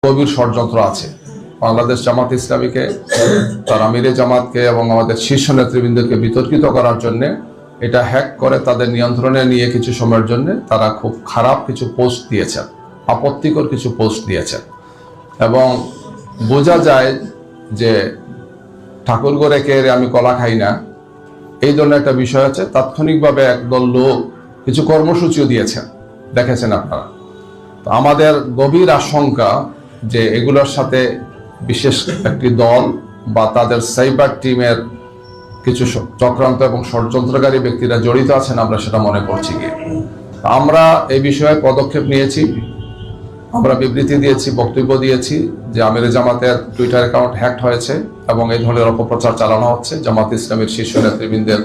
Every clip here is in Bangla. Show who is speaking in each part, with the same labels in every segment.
Speaker 1: গভীর ষড়যন্ত্র আছে। বাংলাদেশ জামাত ইসলামীকে, তার আমিরে জামাতকে এবং আমাদের শীর্ষ নেতৃবৃন্দকে বিতর্কিত করার জন্য এটা হ্যাক করে তাদের নিয়ন্ত্রণে নিয়ে কিছু সময়ের জন্য তারা খুব খারাপ কিছু পোস্ট দিয়েছেন, আপত্তিকর কিছু পোস্ট দিয়েছেন এবং বোঝা যায় যে ঠাকুরগড়ে কে আমি কলা খাই না, এই ধরনের একটা বিষয় আছে। তাৎক্ষণিকভাবে একদল লোক কিছু কর্মসূচিও দিয়েছেন, দেখেছেন আপনারা। তো আমাদের গভীর আশঙ্কা যে এগুলোর সাথে বিশেষ একটি দল বা তাদের সাইবার টিমের কিছু চক্রান্ত এবং ষড়যন্ত্রকারী ব্যক্তিরা জড়িত আছেন, আমরা সেটা মনে করছি। গিয়ে আমরা এই বিষয়ে পদক্ষেপ নিয়েছি, আমরা বিবৃতি দিয়েছি, বক্তব্য দিয়েছি যে আমিরে জামাতের টুইটার অ্যাকাউন্ট হ্যাকড হয়েছে এবং এই ধরনের অপপ্রচার চালানো হচ্ছে জামাত ইসলামের শীর্ষ নেতৃবৃন্দের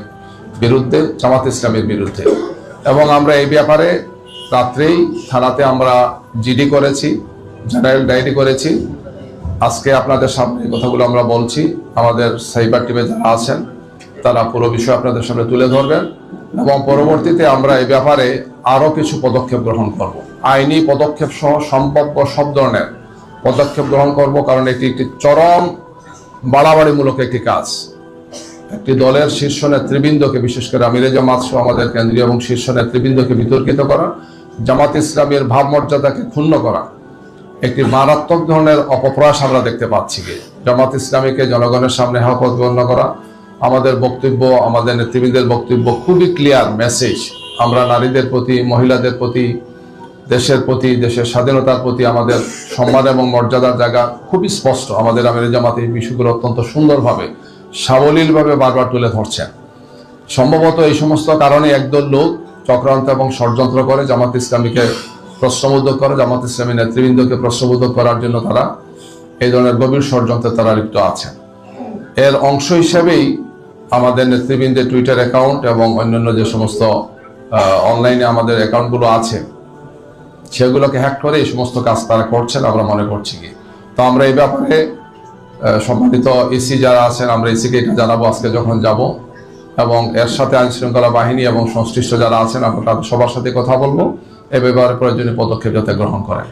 Speaker 1: বিরুদ্ধে, জামাত ইসলামের বিরুদ্ধে। এবং আমরা এই ব্যাপারে রাত্রেই থানাতে আমরা জিডি করেছি, জেনারেল ডায়েরি করেছি। আজকে আপনাদের সামনে এই কথাগুলো আমরা বলছি। আমাদের সাইবার টিমে যারা আছেন তারা পুরো বিষয় আপনাদের সামনে তুলে ধরবেন এবং পরবর্তীতে আমরা এই ব্যাপারে আরও কিছু পদক্ষেপ গ্রহণ করব, আইনি পদক্ষেপ সহ সম্ভাব্য সব ধরনের পদক্ষেপ গ্রহণ করব। কারণ এটি একটি চরম বাড়াবাড়িমূলক একটি কাজ। একটি দলের শীর্ষ নেতৃবৃন্দকে, বিশেষ করে আমিরে জামাত সহ আমাদের কেন্দ্রীয় এবং শীর্ষ নেতৃবৃন্দকে বিতর্কিত করা, জামাত ইসলামের ভাবমর্যাদাকে ক্ষুণ্ণ করা, একটি মারাত্মক ধরনের অপপ্রয়াস আমরা দেখতে পাচ্ছি। জামাত ইসলামীকে জনগণের সামনে প্রতিপন্ন করা, আমাদের বক্তব্য, আমাদের নেতৃবৃন্দের বক্তব্য খুবই ক্লিয়ার মেসেজ। আমরা নারীদের প্রতি, মহিলাদের প্রতি, দেশের প্রতি, দেশের স্বাধীনতার প্রতি আমাদের সম্মান এবং মর্যাদার জায়গা খুবই স্পষ্ট। আমাদের আমিরে জামাত এই বিষয়গুলো অত্যন্ত সুন্দরভাবে, সাবলীলভাবে বারবার তুলে ধরছেন। সম্ভবত এই সমস্ত কারণে একদল লোক চক্রান্ত এবং ষড়যন্ত্র করে জামাত ইসলামীকে প্রশ্নবোধক করে, জামাত ইসলামী নেতৃবৃন্দকে প্রশ্নবোধক করার জন্য তারা এই ধরনের গভীর ষড়যন্ত্রে তারা লিপ্ত আছেন। এর অংশ হিসেবেই আমাদের নেতৃবৃন্দের টুইটার অ্যাকাউন্ট এবং অন্যান্য যে সমস্ত অনলাইনে আমাদের অ্যাকাউন্টগুলো আছে সেগুলোকে হ্যাক করে এই সমস্ত কাজ তারা করছেন আমরা মনে করছি। তো আমরা এই ব্যাপারে সম্মানিত ইসি যারা আছেন, আমরা ইসিকে এটা জানাবো আজকে যখন যাব, এবং এর সাথে আইন শৃঙ্খলা বাহিনী এবং সংশ্লিষ্ট যারা আছেন আমরা সবার সাথে কথা বলবো এ ব্যাপারে প্রয়োজনীয় পদক্ষেপ যাতে গ্রহণ করেন।